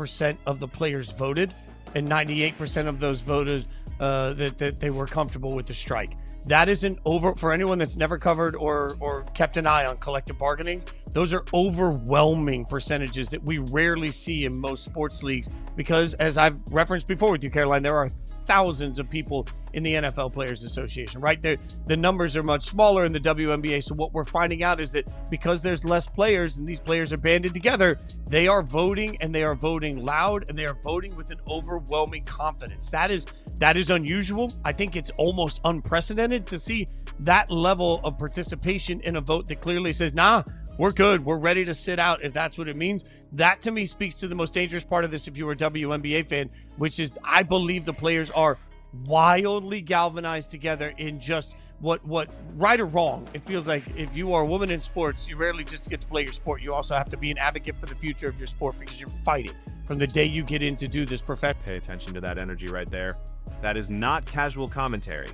percent of the players voted, and 98% of those voted that they were comfortable with the strike. That isn't over for anyone that's never covered or kept an eye on collective bargaining. Those are overwhelming percentages that we rarely see in most sports leagues because, as I've referenced before with you, Caroline, there are thousands of people in the NFL Players Association, right? The numbers are much smaller in the WNBA. So what we're finding out is that because there's less players and these players are banded together, they are voting, and they are voting loud, and they are voting with an overwhelming confidence. That is unusual. I think it's almost unprecedented to see that level of participation in a vote that clearly says, nah, we're good. We're ready to sit out if that's what it means. That to me speaks to the most dangerous part of this if you were a WNBA fan, which is I believe the players are wildly galvanized together in just what right or wrong. It feels like if you are a woman in sports, you rarely just get to play your sport. You also have to be an advocate for the future of your sport because you're fighting from the day you get in to do this profession. Pay attention to that energy right there. That is not casual commentary.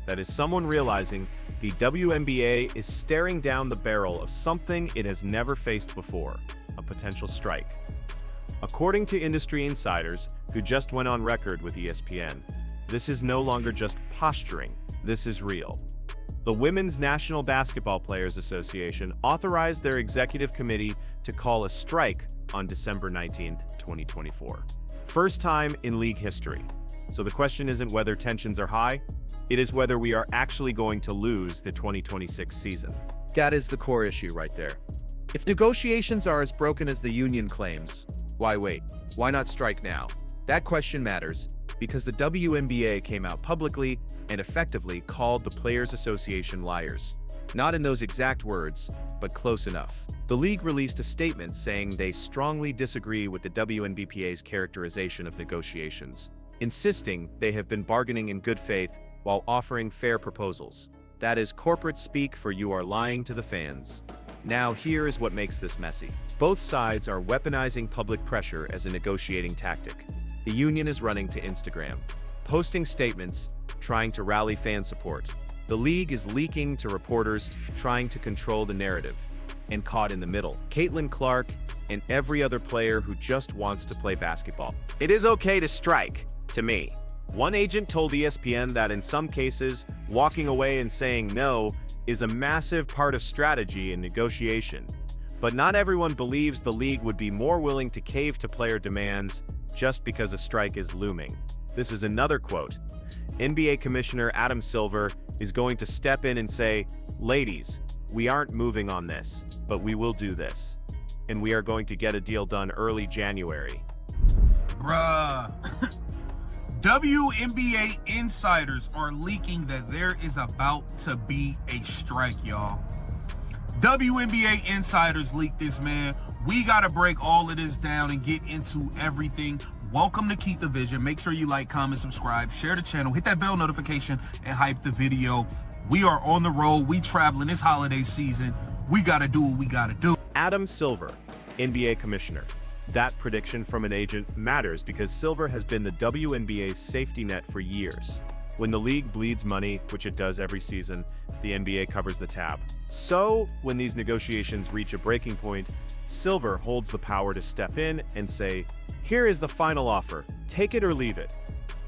That is someone realizing the WNBA is staring down the barrel of something it has never faced before, a potential strike. According to industry insiders who just went on record with ESPN, this is no longer just posturing, this is real. The Women's National Basketball Players Association authorized their executive committee to call a strike on December 19, 2024. First time in league history. So the question isn't whether tensions are high, it is whether we are actually going to lose the 2026 season. That is the core issue right there. If negotiations are as broken as the union claims, why wait? Why not strike now? That question matters because the WNBA came out publicly and effectively called the Players Association liars. Not in those exact words, but close enough. The league released a statement saying they strongly disagree with the WNBPA's characterization of negotiations, insisting they have been bargaining in good faith while offering fair proposals. That is corporate speak for you are lying to the fans. Now here is what makes this messy. Both sides are weaponizing public pressure as a negotiating tactic. The union is running to Instagram, posting statements, trying to rally fan support. The league is leaking to reporters, trying to control the narrative. And caught in the middle, Caitlin Clark and every other player who just wants to play basketball. It is okay to strike, to me. One agent told ESPN that in some cases, walking away and saying no is a massive part of strategy and negotiation. But not everyone believes the league would be more willing to cave to player demands just because a strike is looming. This is another quote. NBA Commissioner Adam Silver is going to step in and say, ladies, we aren't moving on this, but we will do this. And we are going to get a deal done early January. Bruh. WNBA insiders are leaking that there is about to be a strike, y'all. WNBA insiders leaked this, man. We got to break all of this down and get into everything. Welcome to Keep the Vision. Make sure you like, comment, subscribe, share the channel, hit that bell notification, and hype the video. We are on the road. We traveling this holiday season. We got to do what we got to do. Adam Silver, NBA Commissioner. That prediction from an agent matters because Silver has been the WNBA's safety net for years. When the league bleeds money, which it does every season, the NBA covers the tab. So, when these negotiations reach a breaking point, Silver holds the power to step in and say, here is the final offer, take it or leave it.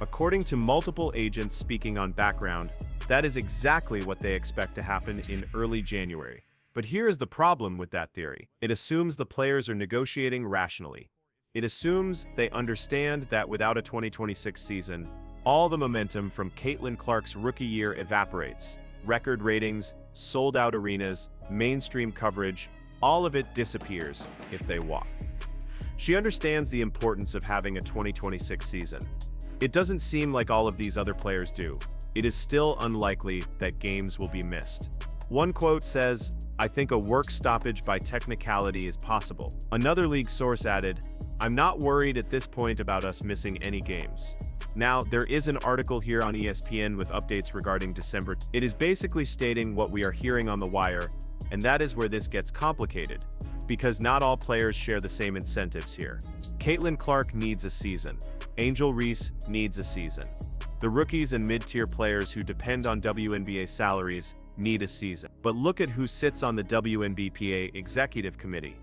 According to multiple agents speaking on background, that is exactly what they expect to happen in early January. But here is the problem with that theory. It assumes the players are negotiating rationally. It assumes they understand that without a 2026 season, all the momentum from Caitlin Clark's rookie year evaporates. Record ratings, sold-out arenas, mainstream coverage, all of it disappears if they walk. She understands the importance of having a 2026 season. It doesn't seem like all of these other players do. It is still unlikely that games will be missed. One quote says, I think a work stoppage by technicality is possible. Another league source added, I'm not worried at this point about us missing any games. Now, there is an article here on ESPN with updates regarding December. It is basically stating what we are hearing on the wire, and that is where this gets complicated, because not all players share the same incentives here. Caitlin Clark needs a season. Angel Reese needs a season. The rookies and mid-tier players who depend on WNBA salaries need a season. But look at who sits on the WNBPA Executive Committee.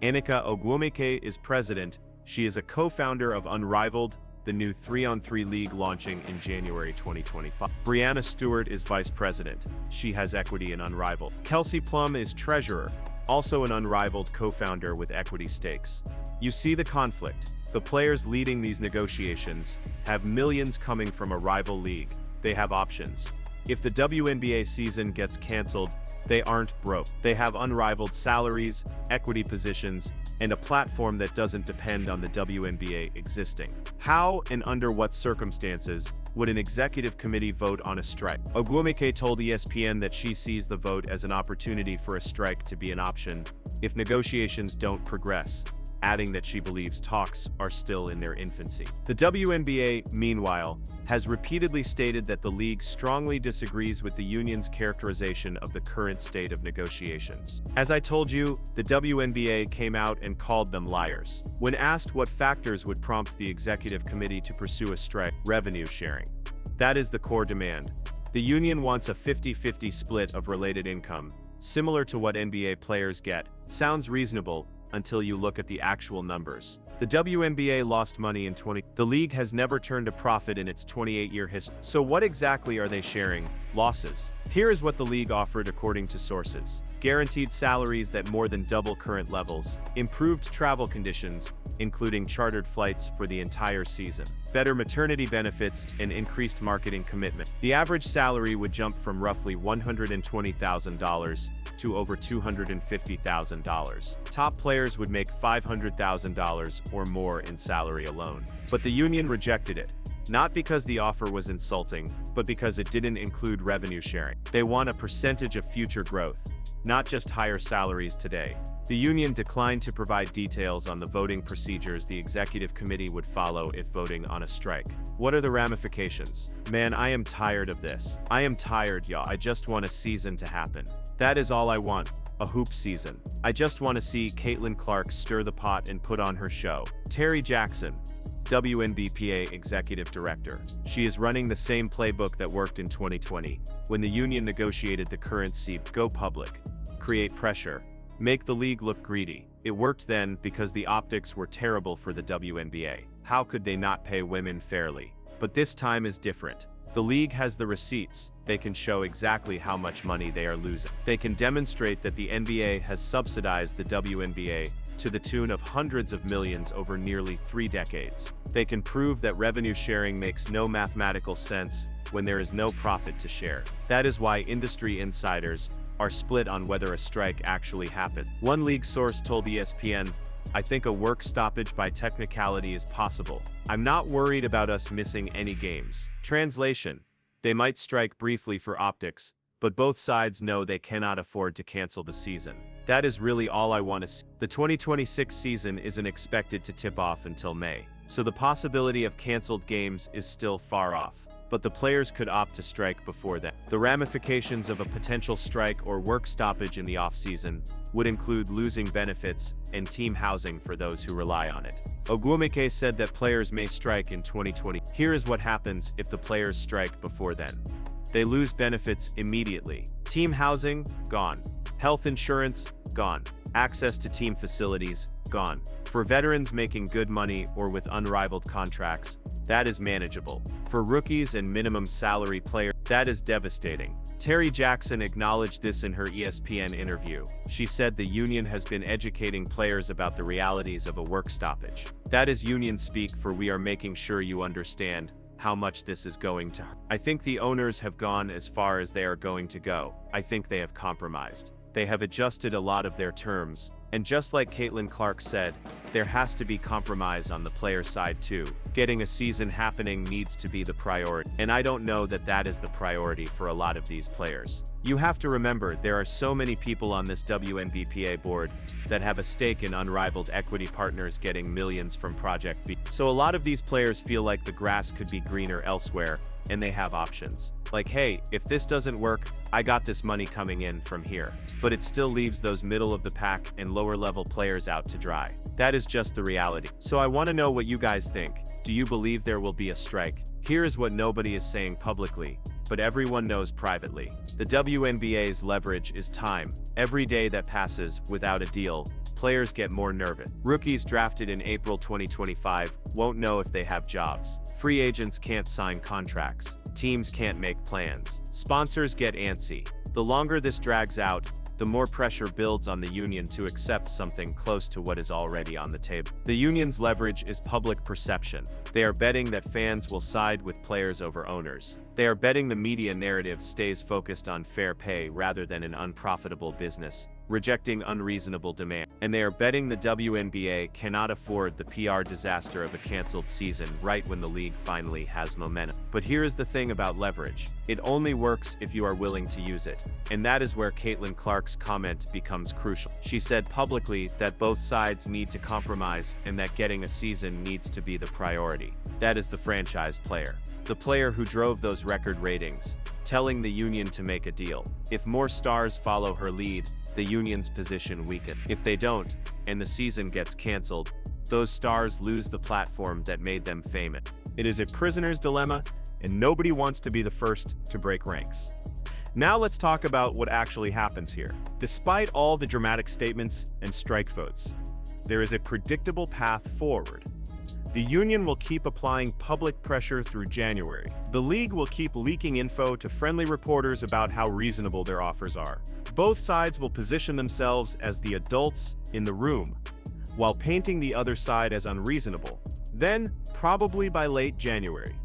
Anika Ogwumike is president. She is a co-founder of Unrivaled, the new 3-on-3 league launching in January 2025. Brianna Stewart is vice president. She has equity in Unrivaled. Kelsey Plum is treasurer, also an Unrivaled co-founder with equity stakes. You see the conflict. The players leading these negotiations have millions coming from a rival league. They have options. If the WNBA season gets canceled, they aren't broke. They have unrivaled salaries, equity positions, and a platform that doesn't depend on the WNBA existing. How and under what circumstances would an executive committee vote on a strike? Ogwumike told ESPN that she sees the vote as an opportunity for a strike to be an option if negotiations don't progress, adding that she believes talks are still in their infancy. The WNBA, meanwhile, has repeatedly stated that the league strongly disagrees with the union's characterization of the current state of negotiations. As I told you, the WNBA came out and called them liars. When asked what factors would prompt the executive committee to pursue a strike, revenue sharing. That is the core demand. The union wants a 50-50 split of related income, similar to what NBA players get. Sounds reasonable, until you look at the actual numbers. The WNBA lost money in the league has never turned a profit in its 28-year history. So what exactly are they sharing? Losses. Here is what the league offered according to sources. Guaranteed salaries that more than double current levels, improved travel conditions, including chartered flights for the entire season, better maternity benefits, and increased marketing commitment. The average salary would jump from roughly $120,000 to over $250,000. Top players would make $500,000 or more in salary alone. But the union rejected it. Not because the offer was insulting, but because it didn't include revenue sharing. They want a percentage of future growth, not just higher salaries today. The union declined to provide details on the voting procedures the executive committee would follow if voting on a strike. What are the ramifications? Man, I am tired of this. I am tired, y'all. I just want a season to happen. That is all I want. A hoop season. I just want to see Caitlin Clark stir the pot and put on her show. Terry Jackson, WNBA Executive Director. She is running the same playbook that worked in 2020, when the union negotiated the currency, go public, create pressure, make the league look greedy. It worked then because the optics were terrible for the WNBA. How could they not pay women fairly? But this time is different. The league has the receipts. They can show exactly how much money they are losing. They can demonstrate that the NBA has subsidized the WNBA to the tune of hundreds of millions over nearly 3 decades. They can prove that revenue sharing makes no mathematical sense when there is no profit to share. That is why industry insiders are split on whether a strike actually happened. One league source told ESPN, "I think a work stoppage by technicality is possible. I'm not worried about us missing any games." Translation: they might strike briefly for optics, but both sides know they cannot afford to cancel the season. That is really all I want to see. The 2026 season isn't expected to tip off until May, so the possibility of canceled games is still far off. But the players could opt to strike before then. The ramifications of a potential strike or work stoppage in the off-season would include losing benefits and team housing for those who rely on it. Ogwumike said that players may strike in 2020. Here is what happens if the players strike before then. They lose benefits immediately. Team housing, gone. Health insurance, gone. Access to team facilities, gone. For veterans making good money or with unrivaled contracts, that is manageable. For rookies and minimum salary players, that is devastating. Terry Jackson acknowledged this in her ESPN interview. She said the union has been educating players about the realities of a work stoppage. That is union speak for we are making sure you understand how much this is going to hurt. I think the owners have gone as far as they are going to go. I think they have compromised. They have adjusted a lot of their terms. And just like Caitlin Clark said, there has to be compromise on the player side too. Getting a season happening needs to be the priority. And I don't know that that is the priority for a lot of these players. You have to remember, there are so many people on this WNBA board that have a stake in unrivaled equity partners getting millions from Project B. So a lot of these players feel like the grass could be greener elsewhere, and they have options. Like, hey, if this doesn't work, I got this money coming in from here. But it still leaves those middle of the pack and lower level players out to dry. That is just the reality. So I want to know what you guys think. Do you believe there will be a strike? Here is what nobody is saying publicly. but everyone knows privately. The WNBA's leverage is time. Every day that passes without a deal, players get more nervous. Rookies drafted in April 2025 won't know if they have jobs. Free agents can't sign contracts. Teams can't make plans. Sponsors get antsy. The longer this drags out, the more pressure builds on the union to accept something close to what is already on the table. The union's leverage is public perception. They are betting that fans will side with players over owners. They are betting the media narrative stays focused on fair pay rather than an unprofitable business, rejecting unreasonable demand. And they are betting the WNBA cannot afford the PR disaster of a canceled season right when the league finally has momentum. But here is the thing about leverage. It only works if you are willing to use it. And that is where Caitlin Clark's comment becomes crucial. She said publicly that both sides need to compromise and that getting a season needs to be the priority. That is the franchise player. The player who drove those record ratings, telling the union to make a deal. If more stars follow her lead, the union's position weakens. If they don't, and the season gets canceled, those stars lose the platform that made them famous. It is a prisoner's dilemma, and nobody wants to be the first to break ranks. Now let's talk about what actually happens here. Despite all the dramatic statements and strike votes, there is a predictable path forward. The union will keep applying public pressure through January. The league will keep leaking info to friendly reporters about how reasonable their offers are. Both sides will position themselves as the adults in the room, while painting the other side as unreasonable. Then, probably by late January,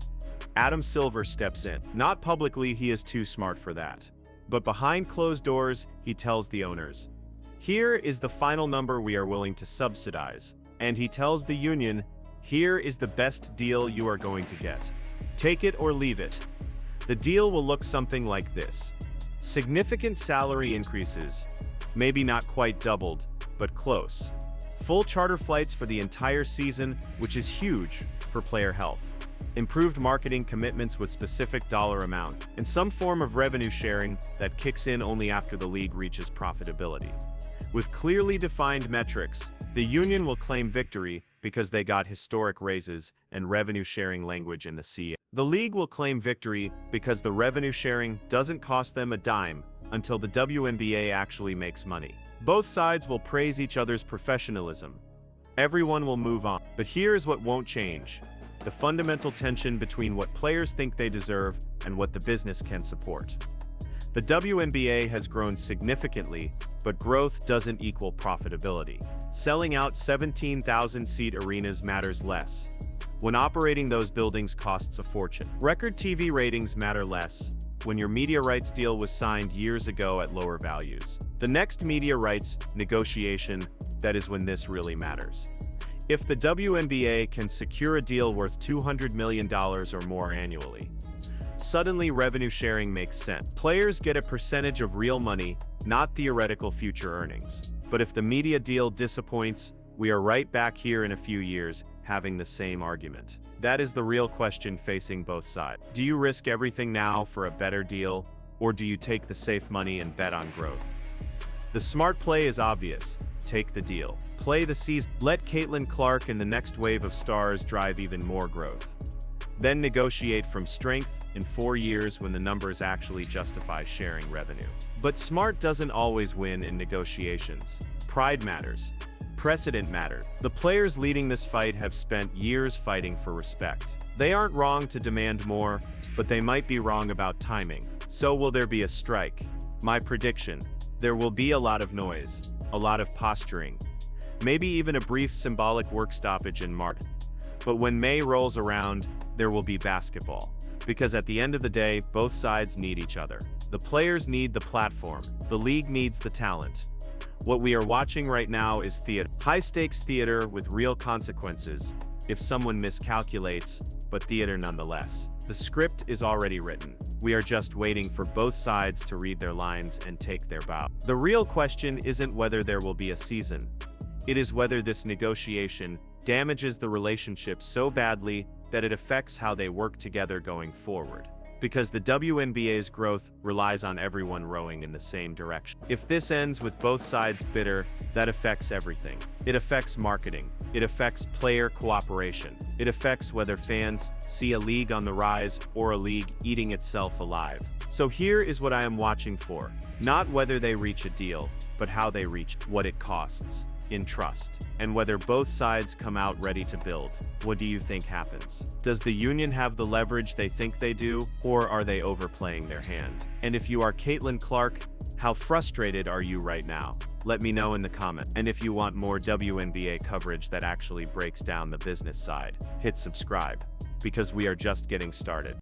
Adam Silver steps in. Not publicly, he is too smart for that. But behind closed doors, he tells the owners, "Here is the final number we are willing to subsidize." And he tells the union, "Here is the best deal you are going to get. Take it or leave it." The deal will look something like this. Significant salary increases, maybe not quite doubled, but close. Full charter flights for the entire season, which is huge for player health. Improved marketing commitments with specific dollar amounts, and some form of revenue sharing that kicks in only after the league reaches profitability. With clearly defined metrics, the union will claim victory because they got historic raises and revenue-sharing language in the CA. The league will claim victory because the revenue sharing doesn't cost them a dime until the WNBA actually makes money. Both sides will praise each other's professionalism. Everyone will move on. But here's what won't change: the fundamental tension between what players think they deserve and what the business can support. The WNBA has grown significantly, but growth doesn't equal profitability. Selling out 17,000-seat arenas matters less, when operating those buildings costs a fortune. Record TV ratings matter less, when your media rights deal was signed years ago at lower values. The next media rights negotiation, that is when this really matters. If the WNBA can secure a deal worth $200 million or more annually, suddenly revenue sharing makes sense. Players get a percentage of real money, not theoretical future earnings. But if the media deal disappoints, we are right back here in a few years having the same argument. That is the real question facing both sides. Do you risk everything now for a better deal, or do you take the safe money and bet on growth? The smart play is obvious. Take the deal. Play the season. Let Caitlin Clark and the next wave of stars drive even more growth. Then negotiate from strength in 4 years when the numbers actually justify sharing revenue. But smart doesn't always win in negotiations. Pride matters. Precedent matters. The players leading this fight have spent years fighting for respect. They aren't wrong to demand more, but they might be wrong about timing. So will there be a strike? My prediction: there will be a lot of noise, a lot of posturing, maybe even a brief symbolic work stoppage in March. But when May rolls around, there will be basketball. Because at the end of the day, both sides need each other. The players need the platform. The league needs the talent. What we are watching right now is theater. High-stakes theater with real consequences if someone miscalculates, but theater nonetheless. The script is already written. We are just waiting for both sides to read their lines and take their bow. The real question isn't whether there will be a season. It is whether this negotiation damages the relationship so badly that it affects how they work together going forward. because the WNBA's growth relies on everyone rowing in the same direction. If this ends with both sides bitter, that affects everything. It affects marketing. It affects player cooperation. It affects whether fans see a league on the rise or a league eating itself alive. So here is what I am watching for. Not whether they reach a deal, but how they reach what it costs in trust, and whether both sides come out ready to build. What do you think happens? Does the union have the leverage they think they do, or are they overplaying their hand? And if you are Caitlin Clark, how frustrated are you right now? Let me know in the comments. And if you want more WNBA coverage that actually breaks down the business side, hit subscribe, because we are just getting started.